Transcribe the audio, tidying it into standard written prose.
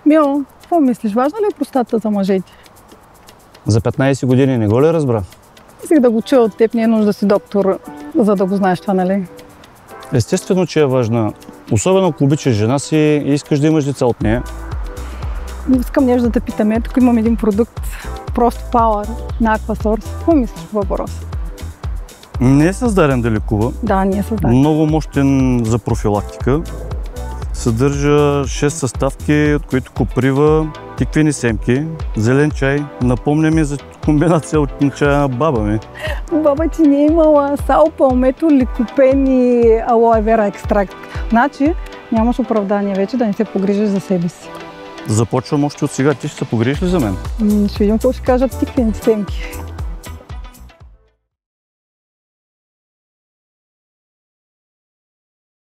Мило, какво мислиш? Важна ли е простата за мъжете? За 15 години не го ли разбра? Исках да го чуя от теб, не е нужда да си доктор, за да го знаеш това, нали? Естествено, че е важна. Особено ако обичаш жена си и искаш да имаш деца от нея. Искам нещо да те питаме. Тук имам един продукт, просто Power на Aquasource. Какво мислиш по въпроса? Не е създаден да лекува. Да, ние създадем. Много мощен за профилактика. Съдържа 6 съставки, от които коприва, тиквени семки, зелен чай. Напомня ми за комбинация от чая на баба ми. Баба ти не е имала сао, палмето, ликопен и алоe вера екстракт. Значи нямаш оправдание вече да не се погрижиш за себе си. Започвам още от сега. Ти ще се погрижиш ли за мен? Ще видим какво ще кажат тиквените семки.